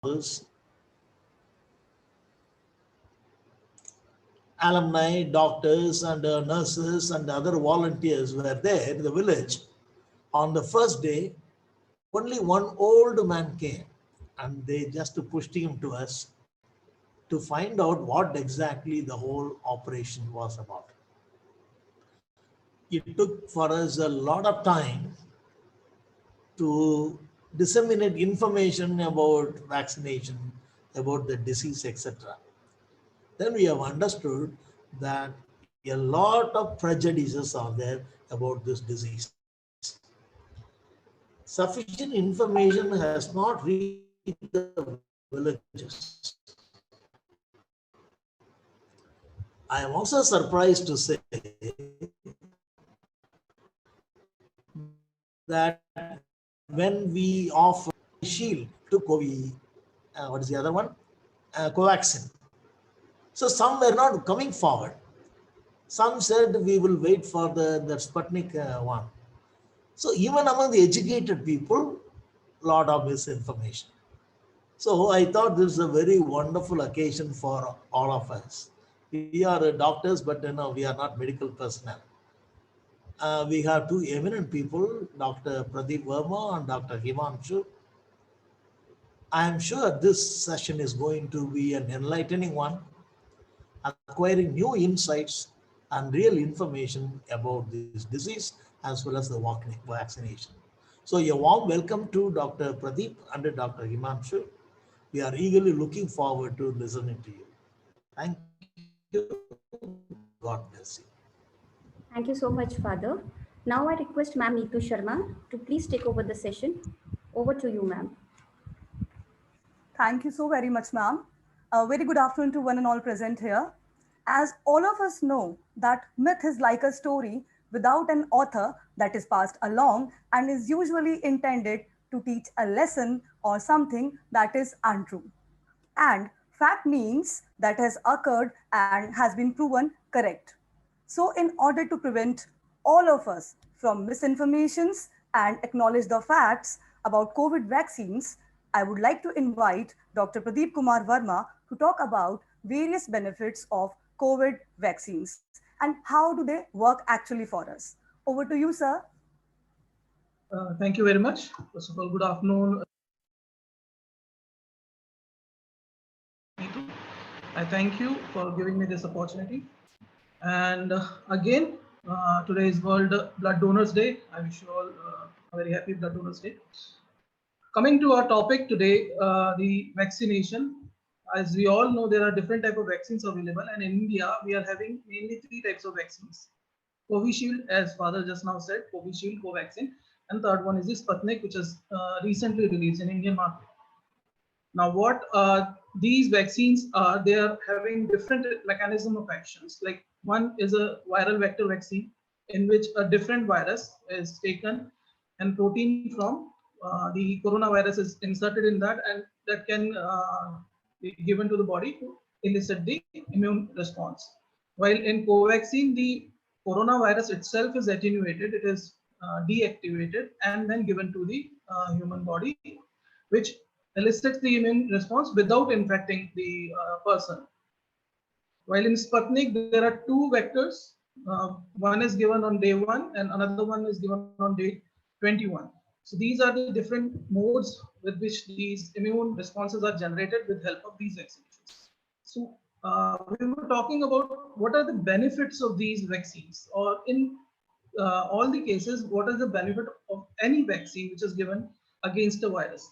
this, alumni, doctors, and nurses, and other volunteers were there in the village. On the first day, only one old man came, and they just pushed him to us to find out what exactly the whole operation was about. It took for us a lot of time to disseminate information about vaccination, about the disease, etc. Then we have understood that a lot of prejudices are there about this disease. Sufficient information has not reached the villages. I am also surprised to say that when we offer shield to COVID, what is the other one? Covaxin. So some were not coming forward. Some said we will wait for the Sputnik one. So even among the educated people, lot of misinformation. So I thought this is a very wonderful occasion for all of us. We are doctors, but we are not medical personnel. We have two eminent people, Dr. Pradeep Verma and Dr. Himanshu. I am sure this session is going to be an enlightening one, acquiring new insights and real information about this disease as well as the vaccination. So a warm welcome to Dr. Pradeep and Dr. Himanshu. We are eagerly looking forward to listening to you. Thank you. God bless you. Thank you so much, Father. Now I request Ma'am Neetu Sharma to please take over the session. Over to you, ma'am. Thank you so very much, ma'am. A very good afternoon to one and all present here. As all of us know that myth is like a story without an author that is passed along and is usually intended to teach a lesson or something that is untrue. And fact means that has occurred and has been proven correct. So, in order to prevent all of us from misinformations and acknowledge the facts about COVID vaccines, I would like to invite Dr. Pradeep Kumar Verma to talk about various benefits of COVID vaccines and how do they work actually for us. Over to you, sir. Thank you very much. First of all, good afternoon. I thank you for giving me this opportunity. And again, today is World Blood Donors Day. I wish you all a very happy Blood Donors Day. Coming to our topic today, the vaccination. As we all know, there are different types of vaccines available, and in India, we are having mainly three types of vaccines. Covishield, as Father just now said, Covishield, Covaxin, and third one is the Sputnik, which is recently released in Indian market. Now, what these vaccines are, they are having different mechanism of actions. Like one is a viral vector vaccine, in which a different virus is taken and protein from the coronavirus is inserted in that, and that can be given to the body to elicit the immune response. While in Covaxin, the coronavirus itself is attenuated, it is deactivated and then given to the human body, which elicits the immune response without infecting the person. While in Sputnik, there are two vectors. One is given on day 1 and another one is given on day 21. So these are the different modes with which these immune responses are generated with help of these vaccinations. So we were talking about what are the benefits of these vaccines, or in all the cases, what is the benefit of any vaccine which is given against a virus.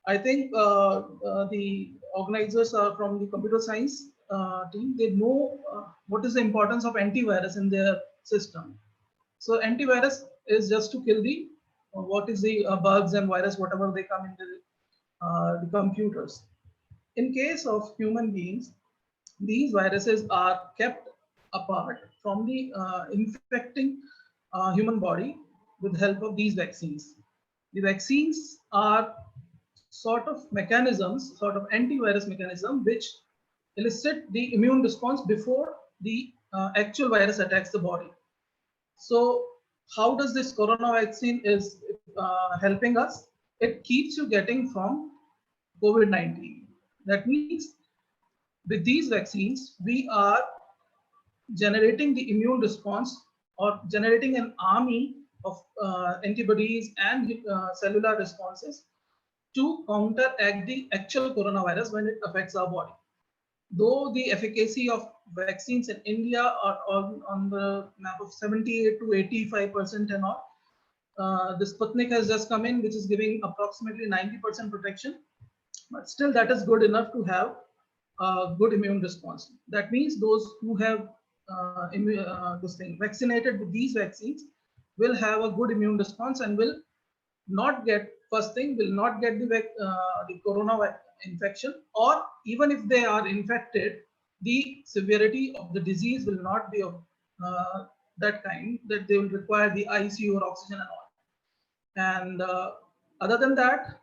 I think the organizers are from the computer science team. They know what is the importance of antivirus in their system. So antivirus is just to kill the what is the bugs and virus, whatever they come into the computers. In case of human beings, these viruses are kept apart from the infecting human body with help of these vaccines. The vaccines are sort of mechanisms, sort of antivirus mechanism, which elicit the immune response before the actual virus attacks the body. So how does this corona vaccine is helping us? It keeps you getting from COVID-19. That means with these vaccines, we are generating the immune response or generating an army of antibodies and cellular responses to counteract the actual coronavirus when it affects our body. Though the efficacy of vaccines in India are on the map of 78 to 85% and all, the Sputnik has just come in, which is giving approximately 90% protection, but still that is good enough to have a good immune response. That means those who have vaccinated with these vaccines will have a good immune response and will not get, first thing, will not get the corona infection, or even if they are infected, the severity of the disease will not be of that kind that they will require the ICU or oxygen and all. And other than that,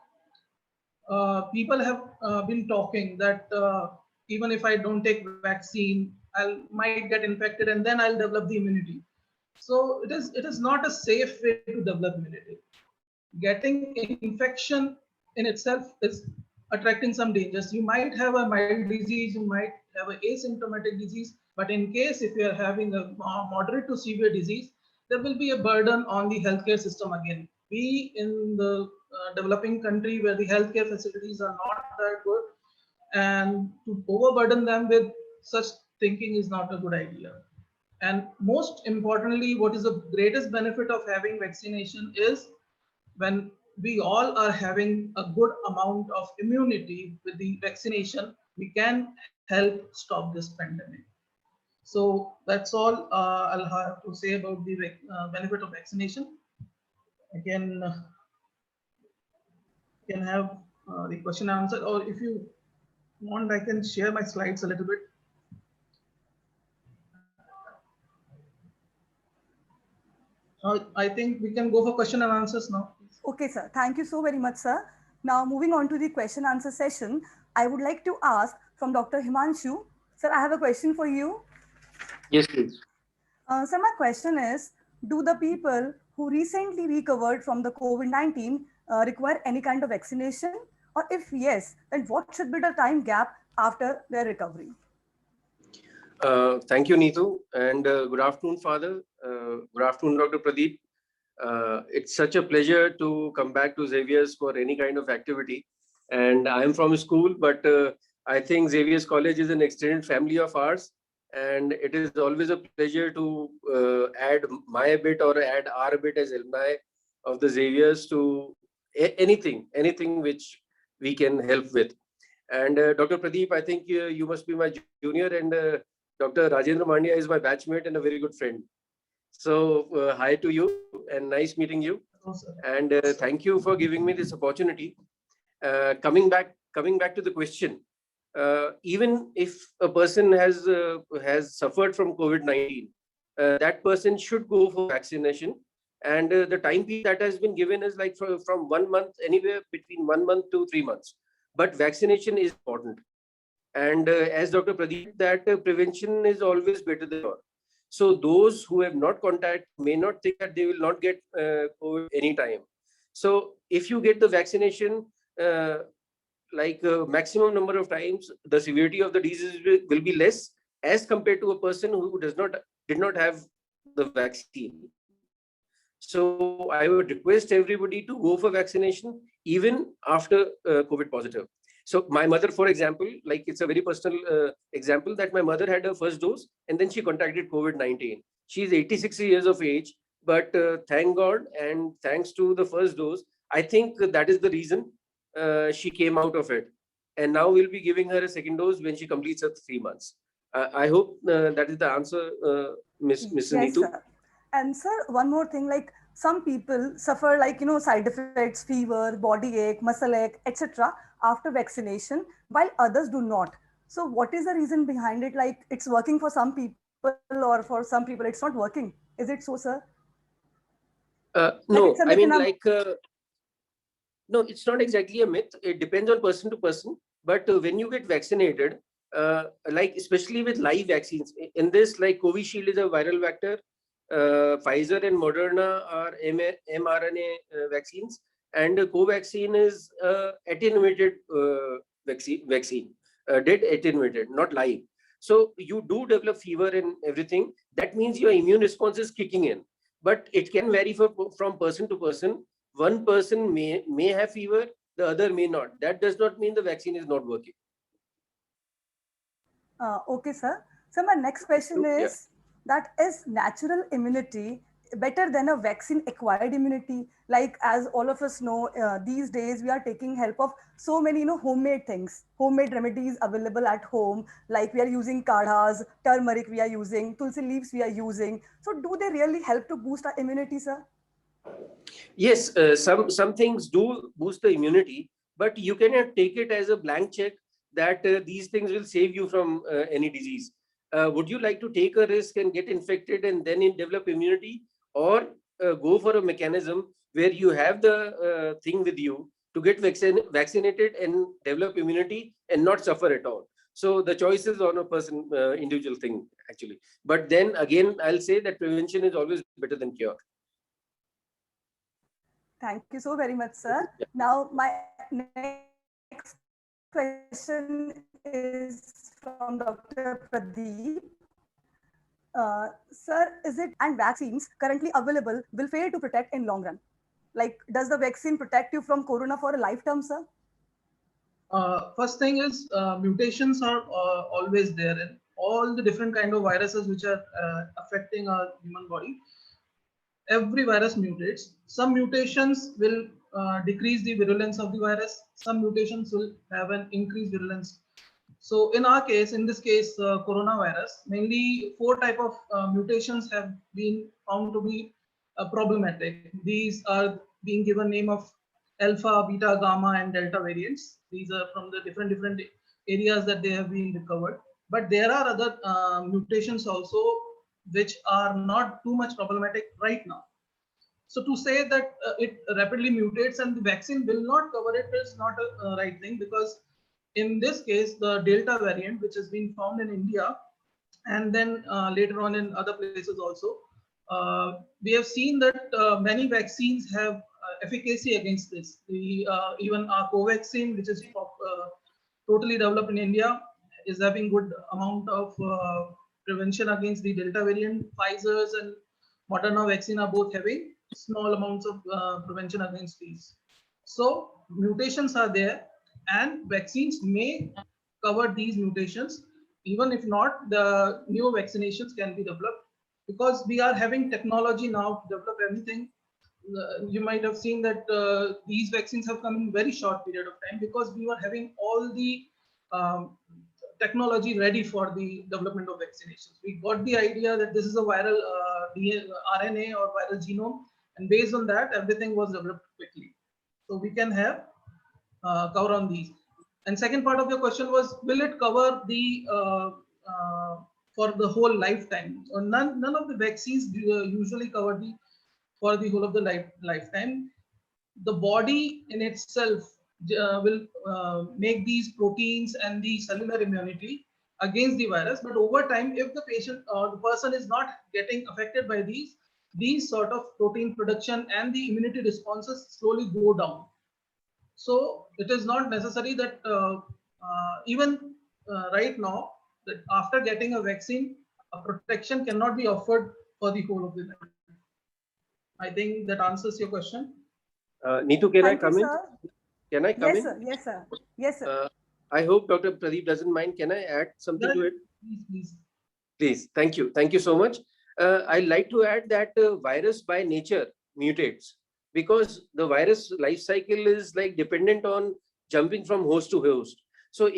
people have been talking that even if I don't take vaccine, I might get infected and then I'll develop the immunity. So it is not a safe way to develop immunity. Getting infection in itself is attracting some dangers. You might have a mild disease, you might have an asymptomatic disease, but in case if you are having a moderate to severe disease, there will be a burden on the healthcare system again. We in the developing country where the healthcare facilities are not that good, and to overburden them with such thinking is not a good idea. And most importantly, what is the greatest benefit of having vaccination is when we all are having a good amount of immunity with the vaccination, we can help stop this pandemic. So that's all I'll have to say about the benefit of vaccination. Again, can have the question answered, or if you want, I can share my slides a little bit. I think we can go for question and answers now. Okay, sir. Thank you so very much, sir. Now, moving on to the question answer session, I would like to ask from Dr. Himanshu. Sir, I have a question for you. Yes, please. Sir, my question is, do the people who recently recovered from the COVID-19 require any kind of vaccination? Or if yes, then what should be the time gap after their recovery? Thank you, Neetu, and good afternoon, Father. Good afternoon, Dr. Pradeep. It's such a pleasure to come back to Xavier's for any kind of activity. And I'm from school, but I think Xavier's College is an extended family of ours. And it is always a pleasure to add my bit or add our bit as alumni of the Xavier's to anything which we can help with. And Dr. Pradeep, I think you must be my junior, and Dr. Rajendra Mandia is my batchmate and a very good friend. So hi to you and nice meeting you. And thank you for giving me this opportunity. Coming back to the question, even if a person has suffered from COVID-19, that person should go for vaccination. And the time period that has been given is like from 1 month, anywhere between 1 month to 3 months. But vaccination is important. And as Dr. Pradeep, that prevention is always better than cure. So those who have not contact may not think that they will not get COVID anytime. So if you get the vaccination, maximum number of times, the severity of the disease will be less as compared to a person who did not have the vaccine. So I would request everybody to go for vaccination even after COVID positive. So my mother, for example, like it's a very personal example that my mother had her first dose and then she contracted COVID-19. She's 86 years of age, but thank God and thanks to the first dose, I think that is the reason she came out of it. And now we'll be giving her a second dose when she completes her 3 months. I hope that is the answer, Ms. Yes, Neetu. sir. And sir, one more thing, like some people suffer like, side effects, fever, body ache, muscle ache, etc. after vaccination, while others do not. So what is the reason behind it? Like it's working for some people or for some people it's not working. Is it so, sir? No, I mean no, it's not exactly a myth. It depends on person to person. But when you get vaccinated, like especially with live vaccines, in this, like Covishield is a viral vector, Pfizer and Moderna are mRNA vaccines, and Covaxin is attenuated vaccine, dead attenuated, not live. So you do develop fever and everything. That means your immune response is kicking in, but it can vary from person to person. One person may have fever, the other may not. That does not mean the vaccine is not working. Okay, sir. So my next question Yeah. is that is natural immunity better than a vaccine acquired immunity? Like as all of us know, these days we are taking help of so many homemade things, homemade remedies available at home. Like we are using kadhas, turmeric we are using, tulsi leaves we are using. So do they really help to boost our immunity, sir? Yes, some things do boost the immunity, but you cannot take it as a blank check that these things will save you from any disease. Would you like to take a risk and get infected and then develop immunity, or go for a mechanism where you have the thing with you to get vaccinated and develop immunity and not suffer at all? So the choice is on a person, individual thing actually. But then again, I'll say that prevention is always better than cure. Thank you so very much, sir. Now, my next question is from Dr. Pradeep. Sir, is it and vaccines currently available will fail to protect in long run? Like, does the vaccine protect you from corona for a lifetime, sir? First thing is mutations are always there in all the different kind of viruses which are affecting our human body. Every virus mutates. Some mutations will decrease the virulence of the virus. Some mutations will have an increased virulence. So in our case, in this case, coronavirus, mainly 4 type of mutations have been found to be problematic. These are being given name of alpha, beta, gamma, and delta variants. These are from the different areas that they have been recovered. But there are other mutations also which are not too much problematic right now. So to say that it rapidly mutates and the vaccine will not cover it is not a right thing, because in this case, the Delta variant, which has been found in India and then later on in other places also, we have seen that many vaccines have efficacy against this. Even our Covaxin, which is totally developed in India, is having good amount of prevention against the Delta variant. Pfizer's and Moderna vaccine are both having small amounts of prevention against these. So mutations are there, and vaccines may cover these mutations. Even if not, the new vaccinations can be developed, because we are having technology now to develop everything. You might have seen that these vaccines have come in very short period of time, because we were having all the technology ready for the development of vaccinations. We got the idea that this is a viral RNA or viral genome, and based on that, everything was developed quickly. So we can have cover on these. And second part of your question was, will it cover the for the whole lifetime? None of the vaccines usually cover the for the whole of the lifetime. The body in itself will make these proteins and the cellular immunity against the virus. But over time, if the patient or the person is not getting affected by these sort of protein production and the immunity responses slowly go down. So it is not necessary that even right now, that after getting a vaccine, a protection cannot be offered for the whole of the life. I think that answers your question. Neetu, can I Thank come you, in? sir. Can I come Yes, in? sir. Yes, sir. Yes, sir. I hope Dr. Pradeep doesn't mind. Can I add something to it? Please. Please. Thank you. Thank you so much. I'd like to add that virus by nature mutates, because the virus life cycle is like dependent on jumping from host to host. So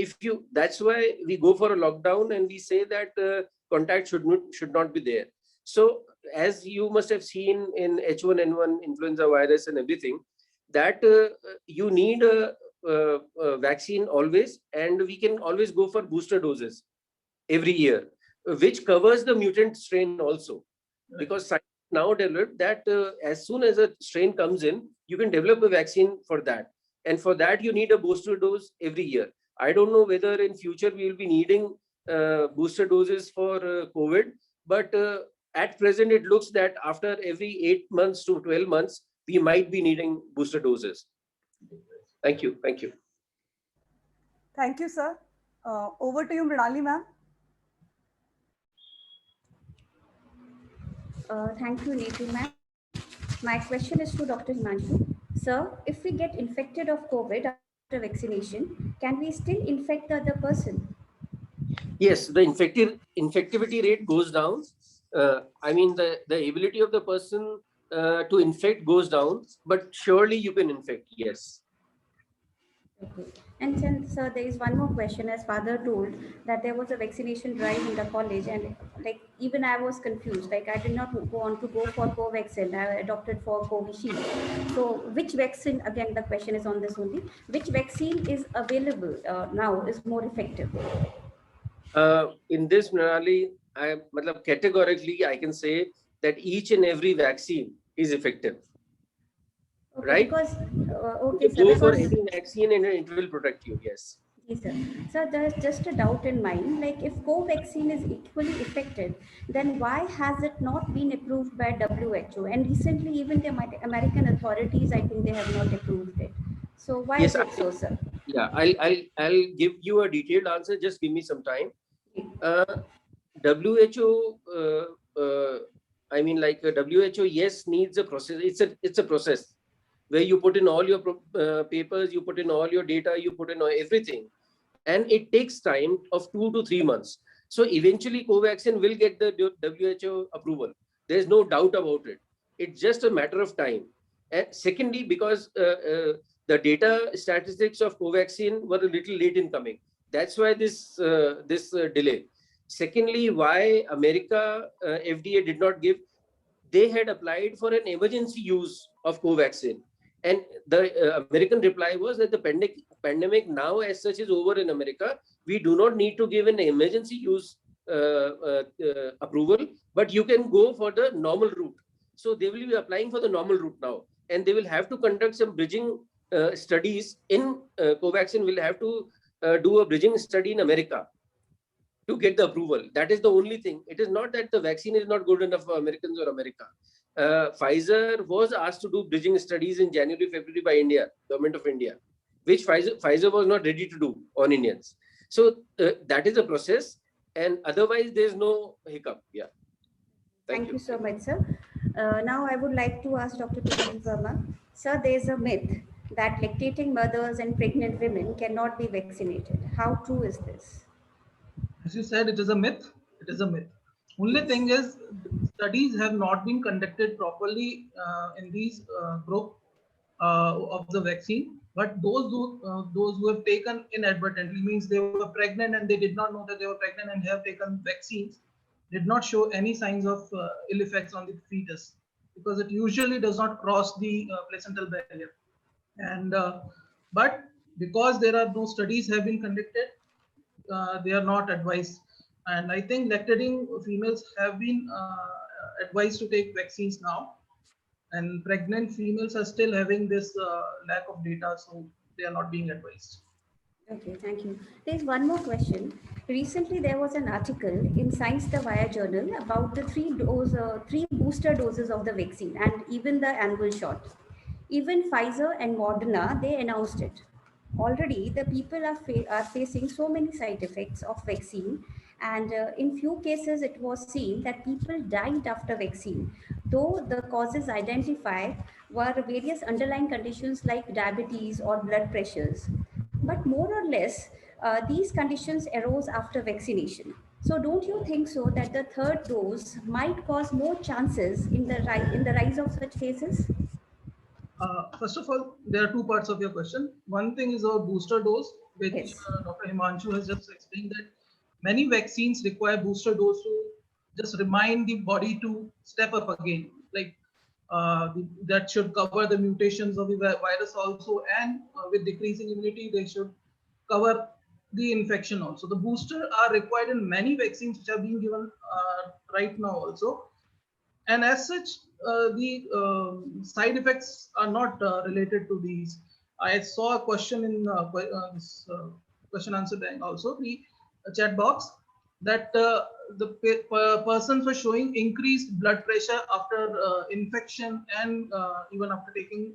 that's why we go for a lockdown and we say that contact should not be there. So as you must have seen in H1N1 influenza virus and everything, that you need a vaccine always, and we can always go for booster doses every year, which covers the mutant strain also. Because science now developed that as soon as a strain comes in, you can develop a vaccine for that. And for that, you need a booster dose every year. I don't know whether in future we will be needing booster doses for COVID, but at present, it looks that after every 8 months to 12 months, we might be needing booster doses. Thank you. Thank you. Thank you, sir. Over to you, Mrinali ma'am. Thank you, Neetu ma'am. My question is to Dr. Himanshu. Sir, if we get infected of COVID after vaccination, can we still infect the other person? Yes, the infectivity rate goes down. I mean, the ability of the person to infect goes down, but surely you can infect. Yes. Okay. And since there is one more question, as father told that there was a vaccination drive in the college, and like even I was confused. Like I did not want to go for Covaxin. I adopted for Covishield. So which vaccine? Again, the question is on this only. Which vaccine is available now is more effective? In this, Mrinali, categorically, I can say that each and every vaccine is effective. Okay, right? because You can go for any vaccine and it will protect you. Yes. Yes, sir. So there's just a doubt in mind, like if Covaxin is equally effective, then why has it not been approved by WHO? And recently, even the American authorities, I think they have not approved it. So why Yes, is it so, sir? Yeah, I'll give you a detailed answer. Just give me some time. WHO, I mean, like WHO, yes, needs a process. It's a process where you put in all your papers, you put in all your data, you put in everything, and it takes time of 2 to 3 months. So eventually, Covaxin will get the WHO approval. There's no doubt about it. It's just a matter of time. And secondly, because the data statistics of Covaxin were a little late in coming, that's why this delay. Secondly, why America FDA did not give? They had applied for an emergency use of Covaxin, and the American reply was that the pandemic now as such is over in America. We do not need to give an emergency use approval, but you can go for the normal route. So they will be applying for the normal route now, and they will have to conduct some bridging studies in Covaxin. Will have to do a bridging study in America to get the approval. That is the only thing. It is not that the vaccine is not good enough for Americans or America. Pfizer was asked to do bridging studies in January, February by India, government of India, which Pfizer was not ready to do on Indians. So that is a process, and otherwise there is no hiccup. Yeah. Thank you so much, sir. Now I would like to ask Dr. Pradeep Verma. Sir, there is a myth that lactating mothers and pregnant women cannot be vaccinated. How true is this? As you said, it is a myth. It is a myth. Only thing is, studies have not been conducted properly in these group of the vaccine. But those who have taken inadvertently, means they were pregnant and they did not know that they were pregnant and have taken vaccines, did not show any signs of ill effects on the fetus, because it usually does not cross the placental barrier. And but because there are no studies have been conducted, they are not advised. And I think lactating females have been advised to take vaccines now, and pregnant females are still having this lack of data, so they are not being advised. Okay, thank you. There's one more question. Recently, there was an article in Science the Wire journal about the three booster doses of the vaccine and even the annual shot. Even Pfizer and Moderna, they announced it. Already, the people are facing so many side effects of vaccine, and in few cases, it was seen that people died after vaccine, though the causes identified were various underlying conditions like diabetes or blood pressures. But more or less, these conditions arose after vaccination. So, don't you think so that the third dose might cause more chances in the rise of such cases? First of all, there are two parts of your question. One thing is our booster dose, which Yes. Dr. Himanshu has just explained that many vaccines require booster dose to just remind the body to step up again. Like that should cover the mutations of the virus also, and with decreasing immunity, they should cover the infection also. The booster are required in many vaccines which are being given right now also. And as such, the side effects are not related to these. I saw a question in this question answer bank also, the chat box. that persons were showing increased blood pressure after infection and even after taking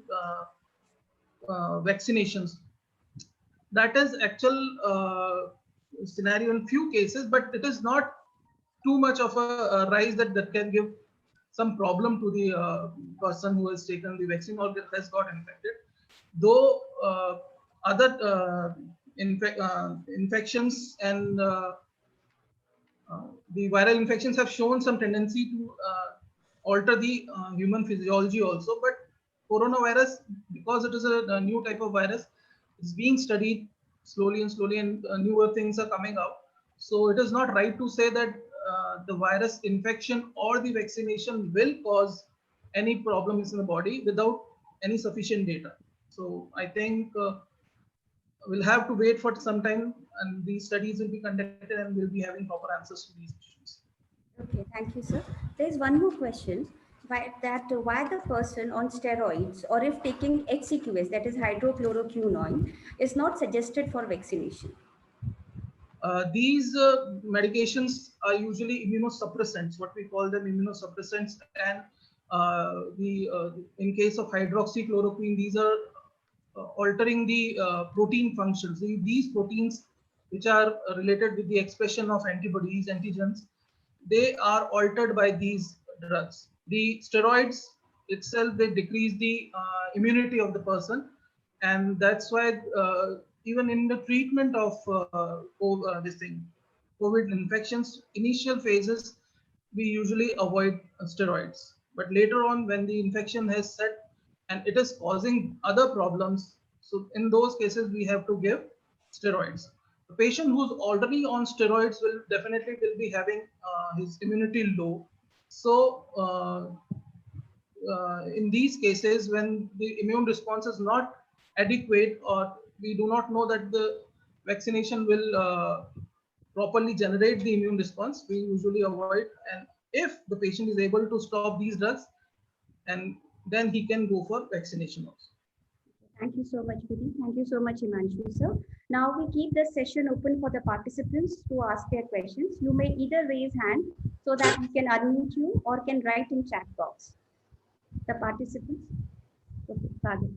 vaccinations. That is actual scenario in few cases, but it is not too much of a rise that can give some problem to the person who has taken the vaccine or has got infected. Though other infections and the viral infections have shown some tendency to alter the human physiology also, but coronavirus, because it is a new type of virus, is being studied slowly and slowly, and newer things are coming out. So it is not right to say that the virus infection or the vaccination will cause any problems in the body without any sufficient data. So I think we'll have to wait for some time, and these studies will be conducted, and we'll be having proper answers to these questions. Okay, thank you, sir. There is one more question. Why the person on steroids or if taking HCQS, that is hydrochloroquine, is not suggested for vaccination? These medications are usually immunosuppressants, what we call them immunosuppressants, and in case of hydroxychloroquine, these are altering the protein functions. These proteins, which are related with the expression of antibodies, antigens, they are altered by these drugs. The steroids itself, they decrease the immunity of the person, and that's why even in the treatment of COVID infections, initial phases, we usually avoid steroids. But later on, when the infection has set and it is causing other problems, so in those cases, we have to give steroids. The patient who's already on steroids will definitely be having his immunity low. So in these cases, when the immune response is not adequate, or we do not know that the vaccination will properly generate the immune response, we usually avoid. And if the patient is able to stop these drugs, and then he can go for vaccination also. Thank you so much, Pradeep. Thank you so much, Himanshu, sir. Now we keep the session open for the participants to ask their questions. You may either raise hand so that we can unmute you or can write in chat box. The participants. Okay, Father.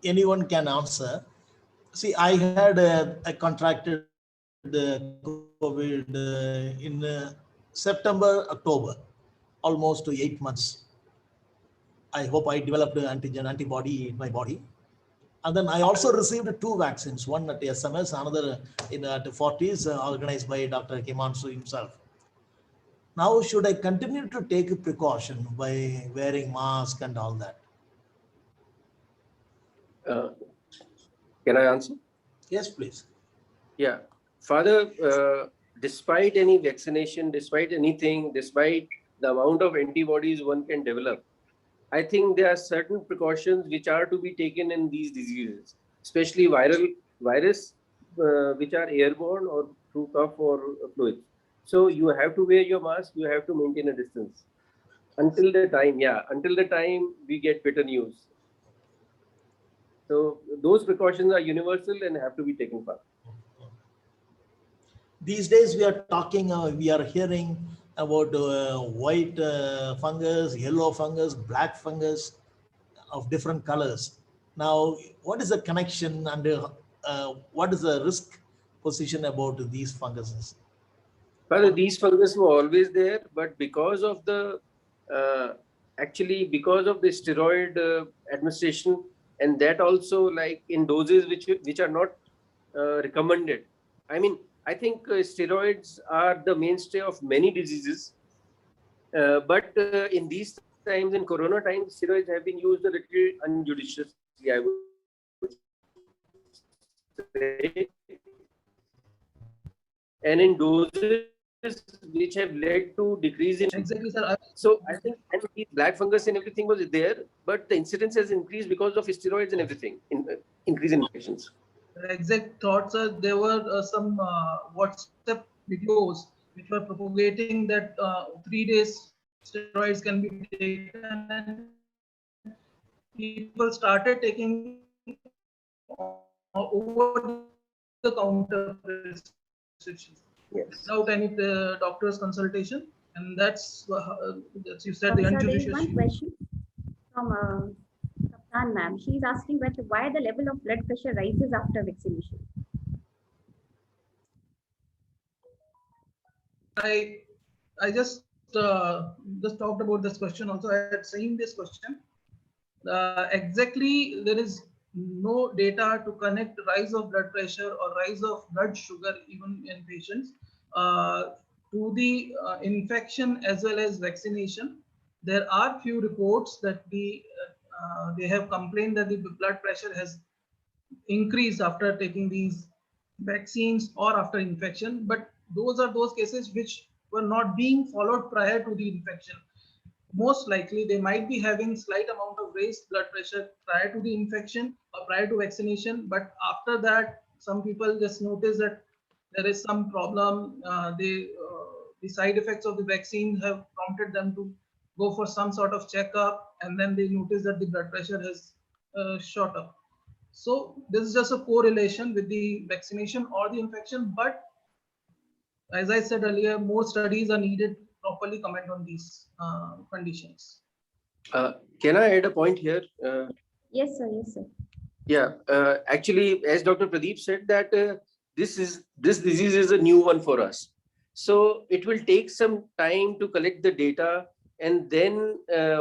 Anyone can answer. See, I had I contracted the COVID in September, October, almost 8 months. I hope I developed an antibody in my body. And then I also received 2 vaccines, one at SMS, another in at Fortis, organized by Dr. Himanshu himself. Now, should I continue to take precaution by wearing mask and all that? Can I answer? Yes, please. Yeah, Father, despite any vaccination, despite anything, despite the amount of antibodies one can develop, I think there are certain precautions which are to be taken in these diseases, especially virus, which are airborne or through cough or fluids. So you have to wear your mask, you have to maintain a distance until the time we get better news. So those precautions are universal and have to be taken part. These days we are talking, we are hearing about white fungus, yellow fungus, black fungus of different colors. Now, what is the connection and what is the risk position about these funguses? Father, these fungus were always there, but because of the because of the steroid administration, and that also like in doses which are not recommended. I mean, I think steroids are the mainstay of many diseases, but in these times, in corona times, steroids have been used a little unjudiciously, I would say, and in doses which have led to decrease in. Exactly, sir. So I think, and the black fungus and everything was there, but the incidence has increased because of steroids and everything, increase in infections. Exact thoughts are there were some WhatsApp videos which were propagating that 3 days steroids can be taken, and people started taking over the counter prescriptions. Yes. without any doctor's consultation, and that's you said the Sir, there is unjudicious one use. question from Kaptan ma'am. She is asking why the level of blood pressure rises after vaccination. I just talked about this question also. I had seen this question. Exactly, there is no data to connect rise of blood pressure or rise of blood sugar even in patients to the infection as well as vaccination. There are few reports that they have complained that the blood pressure has increased after taking these vaccines or after infection, but those are those cases which were not being followed prior to the infection. Most likely they might be having slight amount of raised blood pressure prior to the infection or prior to vaccination, but after that some people just notice that there is some problem. The side effects of the vaccine have prompted them to go for some sort of checkup, and then they notice that the blood pressure has shot up. So this is just a correlation with the vaccination or the infection, but as I said earlier, more studies are needed to properly comment on these conditions. Can I add a point here? Yes, sir. Yes, sir. Yeah, actually, as Dr. Pradeep said, that this disease is a new one for us. So it will take some time to collect the data and then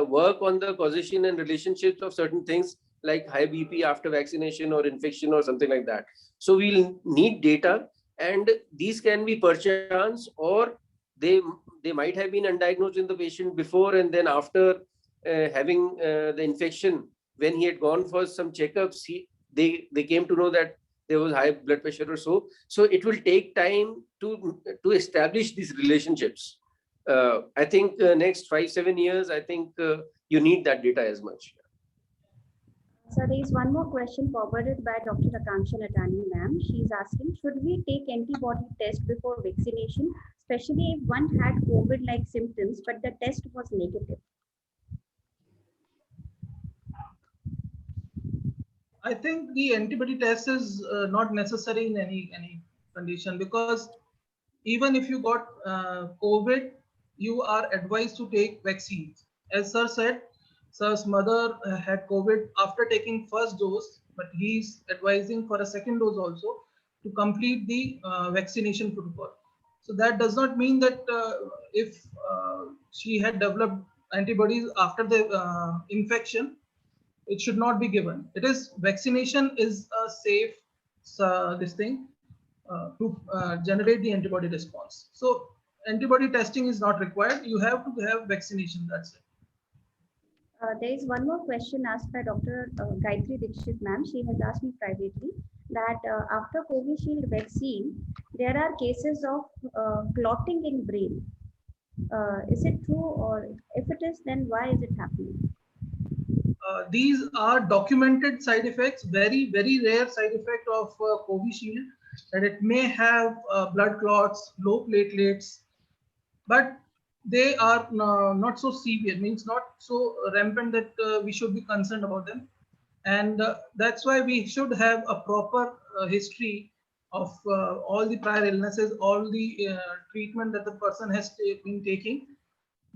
work on the causation and relationships of certain things like high BP after vaccination or infection or something like that. So we'll need data, and these can be perchance, or they might have been undiagnosed in the patient before, and then after having the infection, when he had gone for some checkups, they came to know that there was high blood pressure or so. So it will take time to establish these relationships. I think next 5-7 years, I think you need that data as much. So there is one more question forwarded by Dr. Akanksha Natani ma'am. She is asking, should we take antibody test before vaccination, especially if one had COVID-like symptoms, but the test was negative? I think the antibody test is not necessary in any condition, because even if you got COVID, you are advised to take vaccines. As sir said, sir's mother had COVID after taking first dose, but he's advising for a second dose also to complete the vaccination protocol. So that does not mean that if she had developed antibodies after the infection, it should not be given. It is, vaccination is a safe this thing to generate the antibody response. So antibody testing is not required. You have to have vaccination. That's it. There is one more question asked by Dr. Gayatri Dikshit ma'am. She has asked me privately that after Covishield vaccine, there are cases of clotting in brain. Is it true, or if it is, then why is it happening? These are documented side effects, very rare side effect of Covishield, that it may have blood clots, low platelets, but they are not so severe, means not so rampant that we should be concerned about them. And that's why we should have a proper history of all the prior illnesses, all the treatment that the person has been taking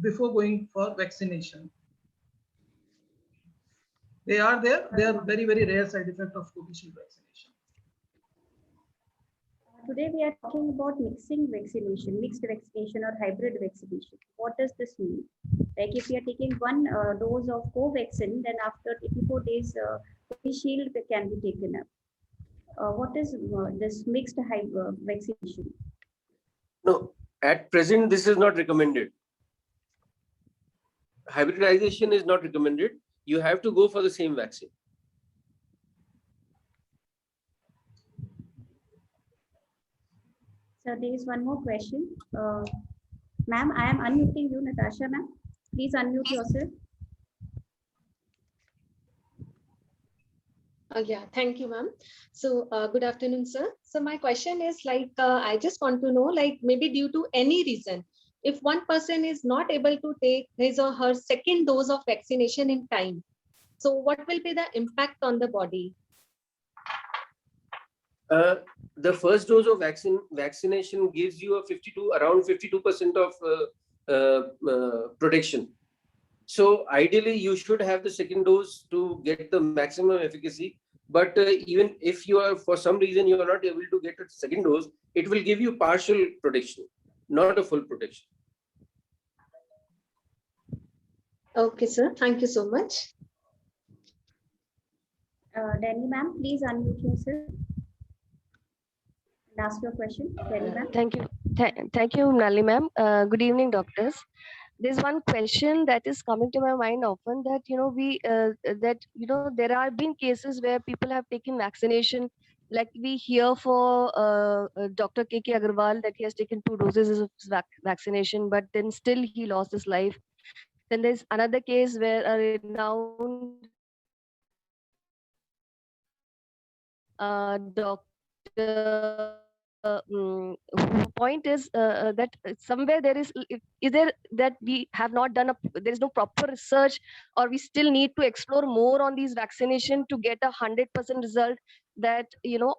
before going for vaccination. They are there. They are very rare side effect of Covishield vaccination. Today we are talking about mixed vaccination or hybrid vaccination. What does this mean? Like if you are taking one dose of Covaxin, then after 84 days, Covishield can be taken up. What is this mixed vaccination? No, at present, this is not recommended. Hybridization is not recommended. You have to go for the same vaccine. So there is one more question. Ma'am, I am unmuting you, Natasha ma'am. Please unmute yourself. Yeah, thank you, ma'am. So good afternoon, sir. So my question is like, I just want to know, like maybe due to any reason, if one person is not able to take his or her second dose of vaccination in time, so what will be the impact on the body? The first dose of vaccination gives you around 52% of protection. So ideally, you should have the second dose to get the maximum efficacy. But even if you are, for some reason, you are not able to get a second dose, it will give you partial protection, not a full protection. Okay, sir. Thank you so much. Delhi ma'am, please unmute yourself and ask your question. Delhi ma'am. Thank you. Thank you, Nali ma'am. Good evening, doctors. There's one question that is coming to my mind often, that there have been cases where people have taken vaccination, like we hear for Dr. K.K. Agarwal, that he has taken 2 doses of vaccination, but then still he lost his life. Then there's another case where a renowned doctor. Point is that somewhere there is there that we have not done there is no proper research, or we still need to explore more on these vaccination to get 100% result, that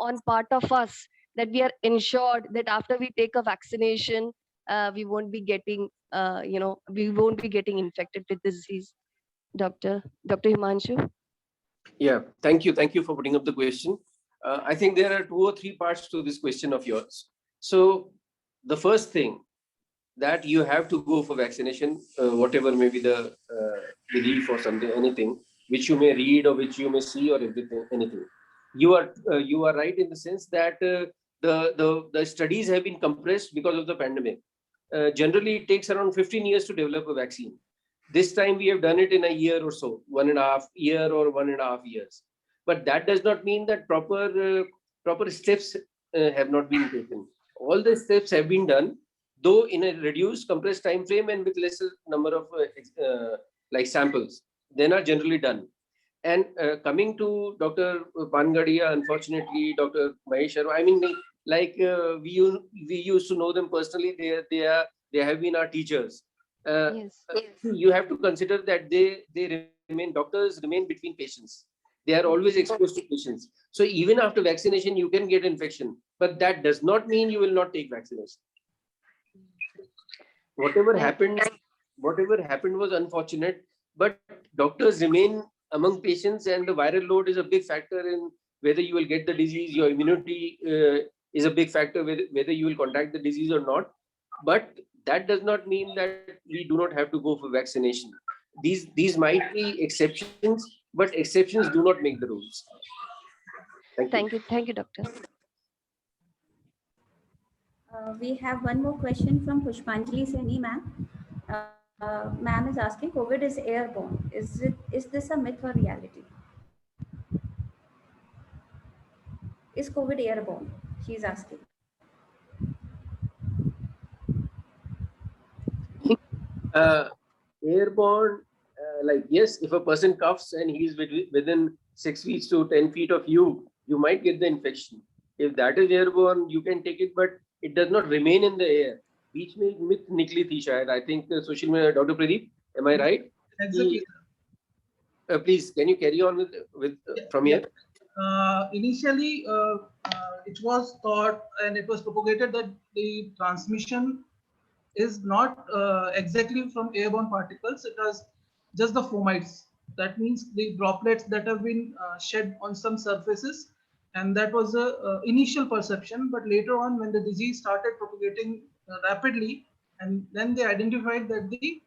on part of us, that we are ensured that after we take a vaccination, we won't be getting infected with the disease. Dr. Himanshu. Yeah, thank you for putting up the question. I think there are 2 or 3 parts to this question of yours. So the first thing, that you have to go for vaccination, whatever may be the belief or something, anything which you may read or which you may see or anything. You are right in the sense that the studies have been compressed because of the pandemic. Generally, it takes around 15 years to develop a vaccine. This time we have done it in a year or so, 1.5 year or 1.5 years. But that does not mean that proper steps have not been taken. All the steps have been done, though in a reduced, compressed time frame and with lesser number of like samples. Then are generally done. And coming to Dr. Pangadia, unfortunately, Dr. Mahesh Sharma, I mean, like we used to know them personally. They have been our teachers. Yes. You have to consider that doctors remain between patients. They are always exposed to patients. So even after vaccination, you can get infection, but that does not mean you will not take vaccination. Whatever happened was unfortunate, but doctors remain among patients, and the viral load is a big factor in whether you will get the disease. Your immunity is a big factor whether you will contract the disease or not. But that does not mean that we do not have to go for vaccination. These might be exceptions, but exceptions do not make the rules. Thank you, doctor. We have one more question from Pushpanjali Saini, ma'am. Ma'am is asking, COVID is airborne. Is this a myth or reality? Is COVID airborne? She's asking. Airborne, like yes, if a person coughs and he's within 6 feet to 10 feet of you, you might get the infection. If that is airborne, you can take it, but it does not remain in the air. Beach में myth निकली थी शायद. I think social media. Dr. Pradeep, am I right? Exactly. Please, can you carry on with from here? Initially, it was thought and it was propagated that the transmission is not exactly from airborne particles. It was just the fomites. That means the droplets that have been shed on some surfaces, and that was the initial perception. But later on, when the disease started propagating rapidly, and then they identified that the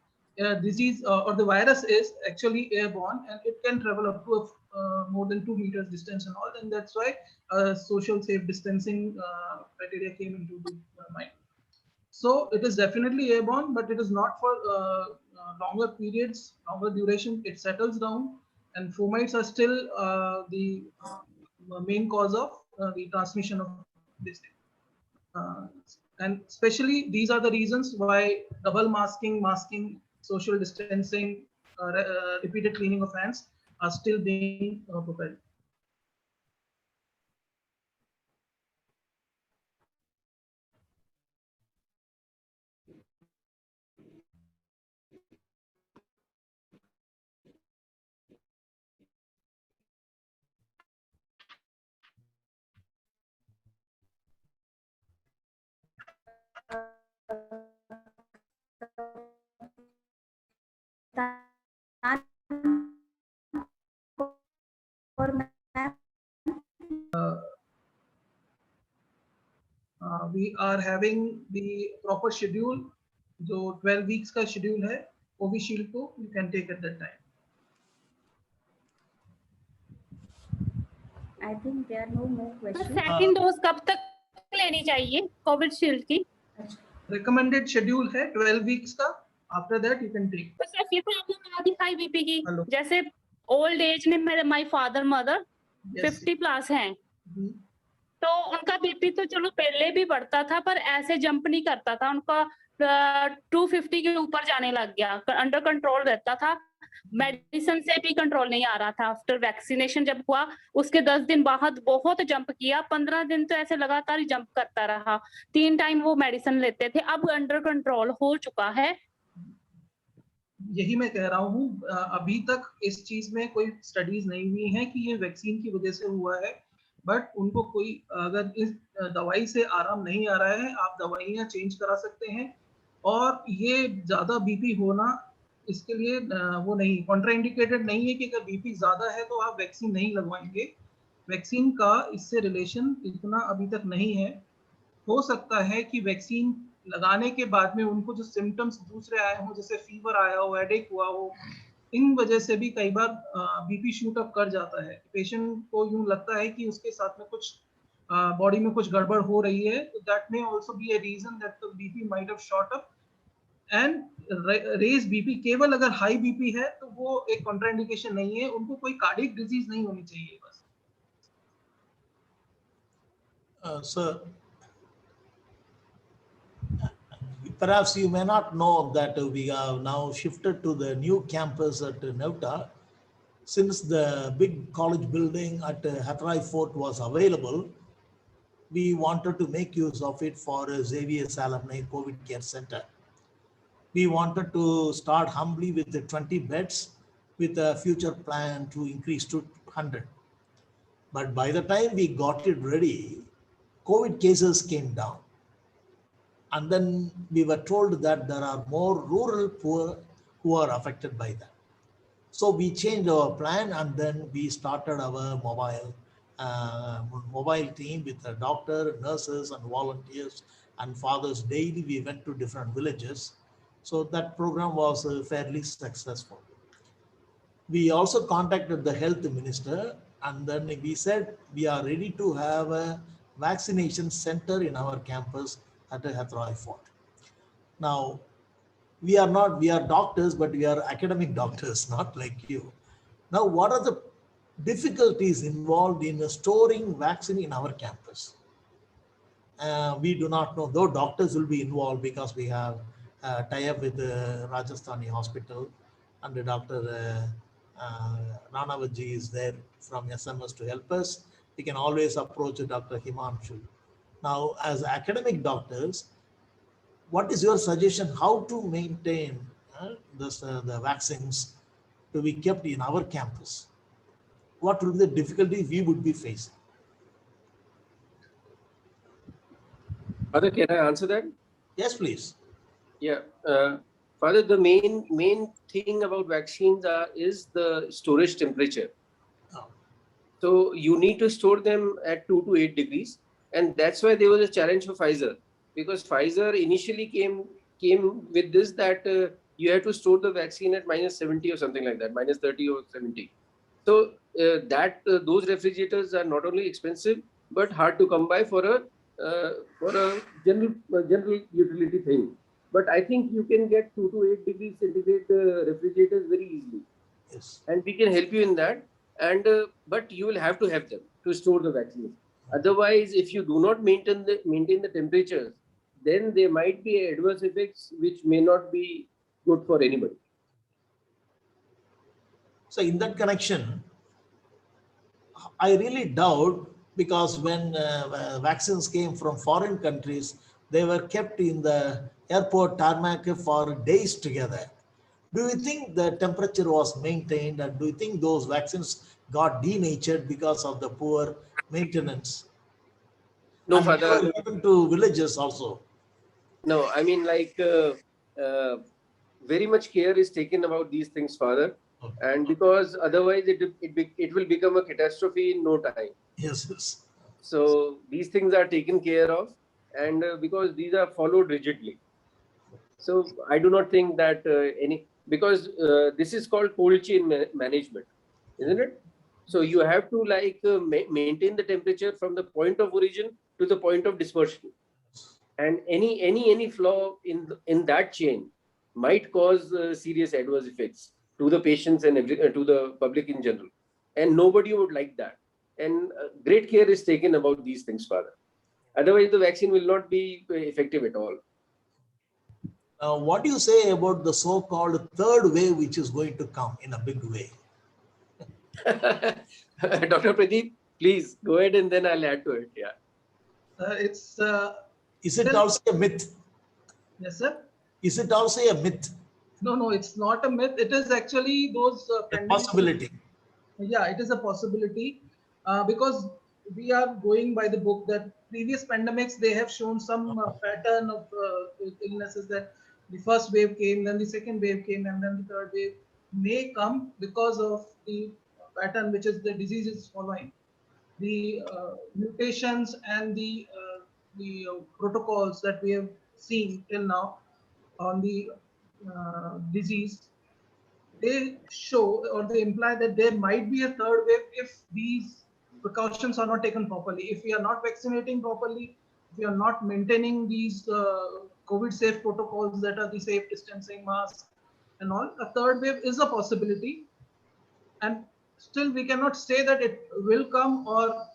disease or the virus is actually airborne, and it can travel up to more than 2 meters distance and all, and that's why social safe distancing criteria came into the mind. So it is definitely airborne, but it is not for longer periods, longer duration. It settles down, and fomites are still the main cause of the transmission of this thing. And especially these are the reasons why double masking, social distancing, repeated cleaning of hands are still being propelled. We are having the proper schedule. जो 12 weeks का schedule है, Covishield को you can take at that time. I think there are no more sir questions. Second dose कब तक लेनी चाहिए Covishield की? Recommended schedule है 12 weeks का. After that you can take. तो सर ये प्रॉब्लम आ दिखाई बीपी की, Hello. जैसे ओल्ड एज में मेरे my father mother Yes. 50 plus हैं, Mhm. तो उनका बीपी तो चलो पहले भी बढ़ता था पर ऐसे जंप नहीं करता था, उनका 250 के ऊपर जाने लग गया, अंडर कंट्रोल रहता था, मेडिसिन से भी कंट्रोल नहीं आ रहा था। आफ्टर वैक्सीनेशन जब हुआ उसके 10 दिन बाद बहुत जंप किया, 15 दिन तो ऐसे लगातार ही जंप करता रहा, 3 टाइम वो मेडिसिन लेते थे, अब अंडर कंट्रोल हो चुका है। यही मैं कह रहा हूँ, अभी तक इस चीज में कोई स्टडीज नहीं हुई हैं कि ये वैक्सीन की वजह से हुआ है, बट उनको कोई अगर इस दवाई से आराम नहीं आ रहा है, आप दवाइयाँ चेंज करा सकते हैं, और ये ज्यादा बीपी होना इसके लिए वो नहीं कॉन्ट्राइंडिकेटेड नहीं है कि अगर बीपी ज्यादा है तो आप वैक्सीन नहीं लगवाएंगे। वैक्सीन का इससे रिलेशन इतना अभी तक नहीं है। हो सकता है कि वैक्सीन लगाने के बाद में उनको जो सिम्टम्स दूसरे आए हों, जैसे फीवर आया हो, हेडेक हुआ हो, इन वजह से भी कई बार बीपी शूट अप कर जाता है। पेशेंट को यूं लगता है कि उसके साथ में कुछ बॉडी में कुछ गड़बड़ हो रही है, तो that may also be a reason that the BP might have shot up and raise BP. केवल अगर हाई बीपी है तो वो एक कॉन्ट्राइंडिकेशन नहीं है, उनको कोई कार्डियक डिजीज नहीं होनी चाहिए बस। Sir, perhaps you may not know that we have now shifted to the new campus at Neuta. Since the big college building at Hatrai Fort was available, we wanted to make use of it for Xavier's Alumni COVID Care Center. We wanted to start humbly with the 20 beds with a future plan to increase to 100. But by the time we got it ready, COVID cases came down. And then we were told that there are more rural poor who are affected by that. So we changed our plan, and then we started our mobile team with a doctor, nurses, and volunteers and fathers. Daily we went to different villages. So that program was fairly successful. We also contacted the health minister, and then we said we are ready to have a vaccination center in our campus at Hatrai Fort. Now, we are doctors, but we are academic doctors, not like you. Now, what are the difficulties involved in storing vaccine in our campus? We do not know, though doctors will be involved because we have tie-up with the Rajasthani hospital, and Dr. Ranavaji is there from SMS to help us. We can always approach Dr. Himanshu. Now, as academic doctors, what is your suggestion how to maintain the vaccines to be kept in our campus? What will be the difficulty we would be facing? Father, can I answer that? Yes, please. Yeah. Father, the main thing about vaccines is the storage temperature. Oh. So you need to store them at 2 to 8 degrees. And that's why there was a challenge for Pfizer, because Pfizer initially came with this that you have to store the vaccine at -70 or something like that, -30 or 70. So those refrigerators are not only expensive but hard to come by for a general utility thing. But I think you can get 2 to 8 degrees centigrade refrigerators very easily. Yes. And we can help you in that. And but you will have to have them to store the vaccines. Otherwise, if you do not maintain the temperatures, then there might be adverse effects which may not be good for anybody. So in that connection, I really doubt, because when vaccines came from foreign countries, they were kept in the airport tarmac for days together. Do you think the temperature was maintained, and do you think those vaccines got denatured because of the poor maintenance? No, and Father. Even to villages also. No, I mean, like very much care is taken about these things, Father. Okay. And because otherwise it will become a catastrophe in no time. Yes, yes. So these things are taken care of. and because these are followed rigidly. So I do not think that because this is called cold chain management, isn't it? So you have to like maintain the temperature from the point of origin to the point of dispersion, and any flaw in that chain might cause serious adverse effects to the patients and to the public in general, and nobody would like that. And great care is taken about these things, Father. Otherwise, the vaccine will not be effective at all. What do you say about the so-called third wave, which is going to come in a big way? Dr. Pradeep, please go ahead and then I'll add to it. Yeah. It's Is it also a myth? yes, sir. Is it also a myth? No, it's not a myth. It is actually those A possibility. Yeah, it is a possibility because we are going by the book that previous pandemics, they have shown some pattern of illnesses, that the first wave came, then the second wave came, and then the third wave may come because of the pattern which is the disease is following. The mutations and the protocols that we have seen till now on the disease, they show or they imply that there might be a third wave if these precautions are not taken properly. If we are not vaccinating properly, if we are not maintaining these COVID safe protocols, that are the safe distancing, masks and all, a third wave is a possibility. And still we cannot say that it will come or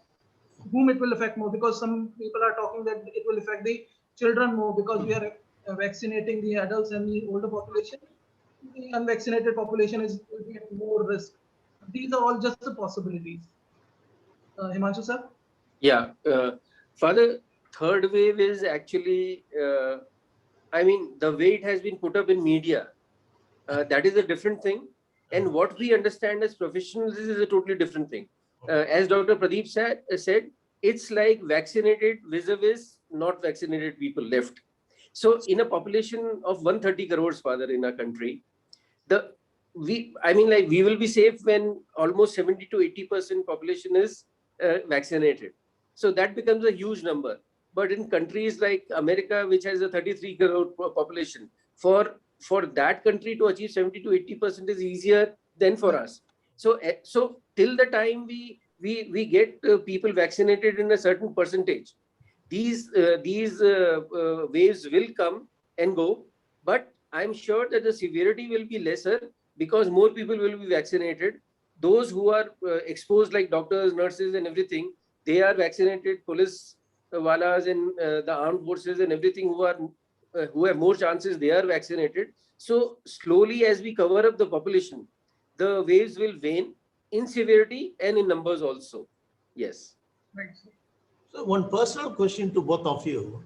whom it will affect more, because some people are talking that it will affect the children more because we are vaccinating the adults and the older population. The unvaccinated population is will be at more risk. These are all just the possibilities. Himanshu sir? Yeah. Father, third wave is actually, I mean, the way it has been put up in media, that is a different thing. And what we understand as professionals is a totally different thing. As Dr. Pradeep said, it's like vaccinated vis-a-vis not vaccinated people left. So in a population of 130 crores, Father, in our country, we will be safe when almost 70 to 80% population is vaccinated. So that becomes a huge number. But in countries like America, which has a 33 crore population, for that country to achieve 70 to 80% is easier than for us. So till the time we get people vaccinated in a certain percentage, these waves will come and go, but I'm sure that the severity will be lesser because more people will be vaccinated. Those who are exposed, like doctors, nurses, and everything, they are vaccinated. Police walas and the armed forces and everything who have more chances, they are vaccinated. So slowly, as we cover up the population, the waves will wane in severity and in numbers also. Yes. Right. So one personal question to both of you,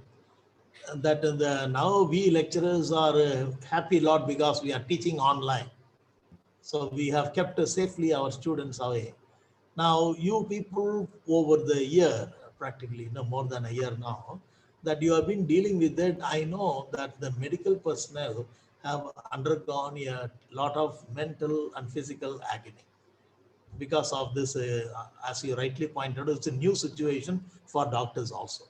that now we lecturers are a happy lot because we are teaching online. So we have kept safely our students away. Now you people over the year, practically no more than a year now, that you have been dealing with it, I know that the medical personnel have undergone a lot of mental and physical agony because of this, as you rightly pointed out, it's a new situation for doctors also.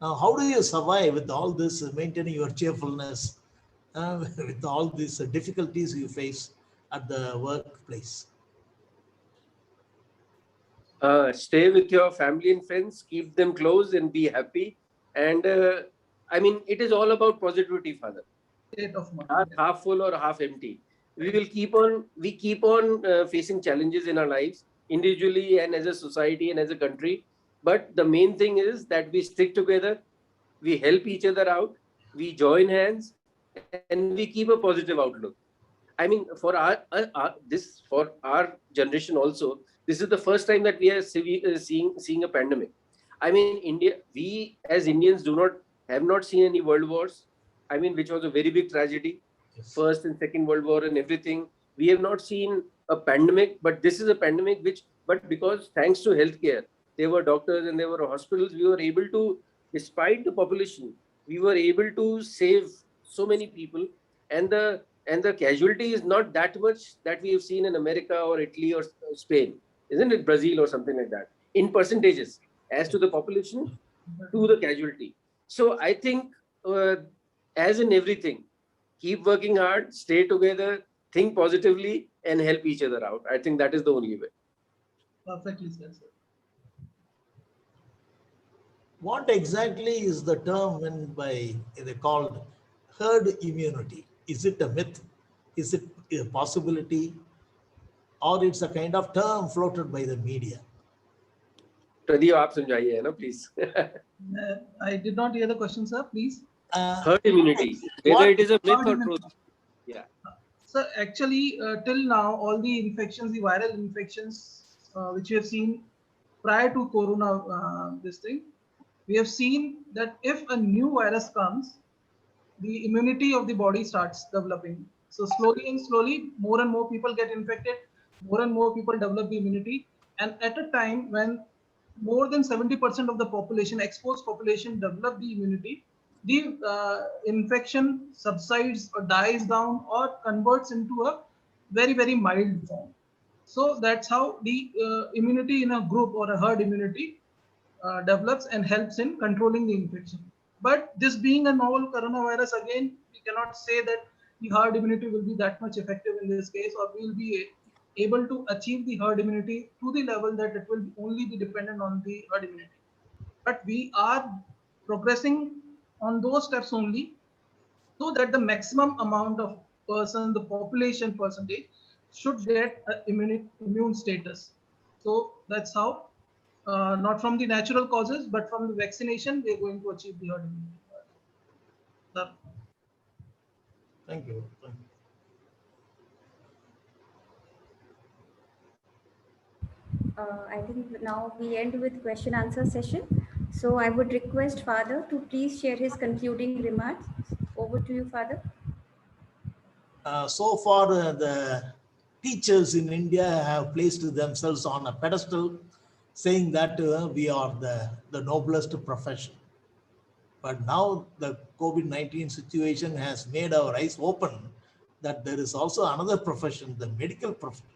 Now, how do you survive with all this, maintaining your cheerfulness, with all these difficulties you face at the workplace? Stay with your family and friends, keep them close and be happy. And I mean, it is all about positivity, Father. State of mind. Not half full or half empty. We keep on facing challenges in our lives, individually and as a society and as a country. But the main thing is that we stick together, we help each other out, we join hands, and we keep a positive outlook. I mean, for our generation also, this is the first time that we are seeing a pandemic. I mean, India, we as Indians have not seen any world wars. I mean, which was a very big tragedy. Yes. First and Second World War and everything. We have not seen a pandemic, but this is a pandemic but because thanks to healthcare, there were doctors and there were hospitals, we were able to, despite the population, we were able to save so many people. And the casualty is not that much that we have seen in America or Italy or Spain, isn't it? Brazil or something like that, in percentages as to the population to the casualty. So I think, as in everything, keep working hard, stay together, think positively, and help each other out. I think that is the only way. Perfectly said, sir. What exactly is the term when by they called herd immunity? Is it a myth? Is it a possibility? Or it's a kind of term floated by the media? Pradeep, आप समझाइए है ना, please. I did not hear the question, sir. Please. Herd immunity, whether What it is a myth Herd or immunity. truth. Yeah. So actually, till now, all the infections, the viral infections, which we have seen prior to Corona, this thing, we have seen that if a new virus comes, the immunity of the body starts developing. So slowly and slowly, more and more people get infected, more and more people develop the immunity. And at a time when more than 70% of the population, exposed population, develop the immunity, the infection subsides or dies down or converts into a very, very mild form. So that's how the immunity in a group or a herd immunity develops and helps in controlling the infection. But this being a novel coronavirus, again, we cannot say that the herd immunity will be that much effective in this case, or we will be able to achieve the herd immunity to the level that it will only be dependent on the herd immunity. But we are progressing on those steps only so that the maximum amount of person, the population percentage, should get immune status. So that's how, not from the natural causes, but from the vaccination, we are going to achieve the herd immunity. Sir. Thank you. Thank you. I think now we end with question answer session. So I would request Father to please share his concluding remarks. Over to you, Father. So far, the teachers in India have placed themselves on a pedestal, saying that we are the noblest profession. But now the COVID-19 situation has made our eyes open that there is also another profession, the medical profession,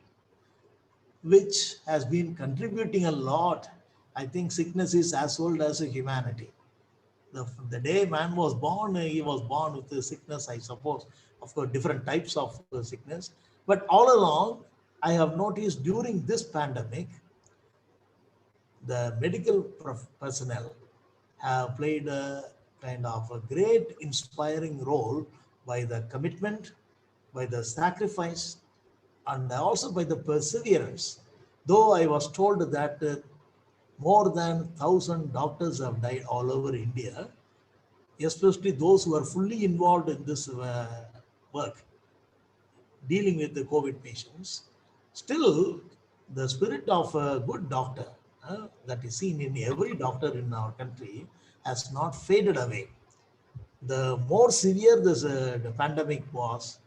which has been contributing a lot. I think sickness is as old as humanity. The day man was born, he was born with a sickness, I suppose, of course, different types of sickness. But all along, I have noticed during this pandemic, the medical personnel have played a kind of a great inspiring role by the commitment, by the sacrifice, and also by the perseverance. Though I was told that more than 1,000 doctors have died all over India, especially those who are fully involved in this work, dealing with the COVID patients, still the spirit of a good doctor that is seen in every doctor in our country has not faded away. The more severe this the pandemic was,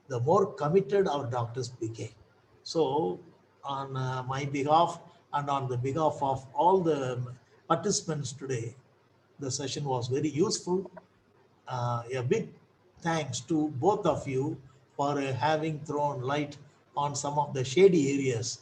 the more committed our doctors became. So, on my behalf and on the behalf of all the participants today, the session was very useful. A big thanks to both of you for having thrown light on some of the shady areas.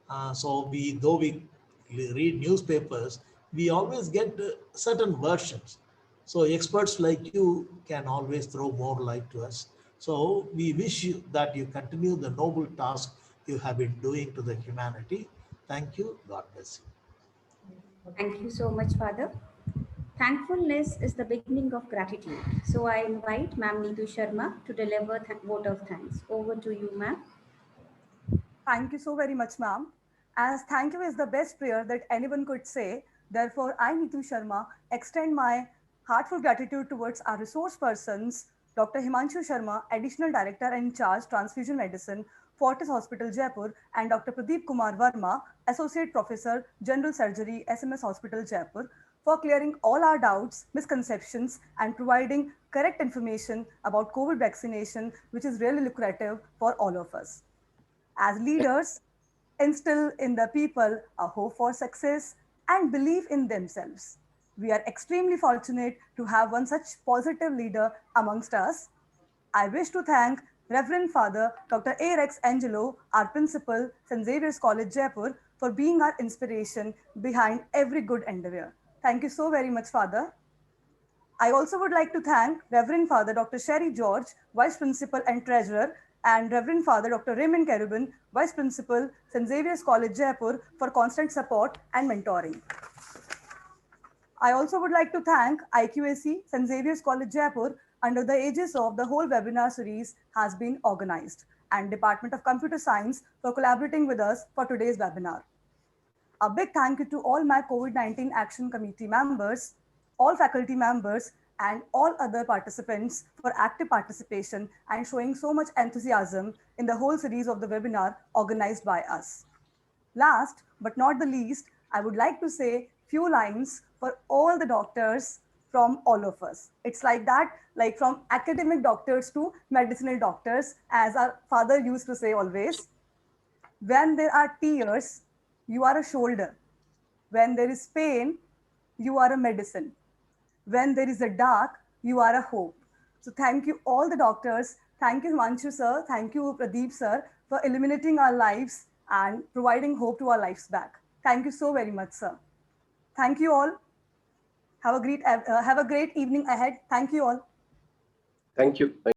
Though we read newspapers, we always get certain versions. So experts like you can always throw more light to us. So we wish you that you continue the noble task you have been doing to the humanity. Thank you. God bless you. Thank you so much, Father. Thankfulness is the beginning of gratitude. So I invite Ma'am Neetu Sharma to deliver vote of thanks. Over to you, ma'am. Thank you so very much, ma'am. As thank you is the best prayer that anyone could say, therefore, I, Neetu Sharma, extend my heartfelt gratitude towards our resource persons, Dr. Himanshu Sharma, Additional Director in Charge, Transfusion Medicine, Fortis Hospital, Jaipur, and Dr. Pradeep Kumar Verma, Associate Professor, General Surgery, SMS Hospital, Jaipur, for clearing all our doubts, misconceptions, and providing correct information about COVID vaccination, which is really lucrative for all of us. As leaders, instill in the people a hope for success and belief in themselves. We are extremely fortunate to have one such positive leader amongst us. I wish to thank Reverend Father Dr. A. Rex Angelo, our principal, St. Xavier's College, Jaipur, for being our inspiration behind every good endeavor. Thank you so very much, Father. I also would like to thank Reverend Father Dr. Sherry George, Vice Principal and Treasurer, and Reverend Father Dr. Raymond Kerubin, Vice Principal, St. Xavier's College, Jaipur, for constant support and mentoring. I also would like to thank IQAC, St. Xavier's College, Jaipur, under the aegis of the whole webinar series has been organized, and Department of Computer Science for collaborating with us for today's webinar. A big thank you to all my COVID-19 Action Committee members, all faculty members, and all other participants for active participation and showing so much enthusiasm in the whole series of the webinar organized by us. Last but not the least, I would like to say few lines for all the doctors from all of us. It's like that, like from academic doctors to medicinal doctors, as our father used to say always. When there are tears, you are a shoulder. When there is pain, you are a medicine. When there is a dark, you are a hope. So thank you all the doctors. Thank you Himanshu sir. Thank you Pradeep sir for illuminating our lives and providing hope to our lives back. Thank you so very much, sir. Thank you all. Have a great evening ahead. Thank you all. Thank you.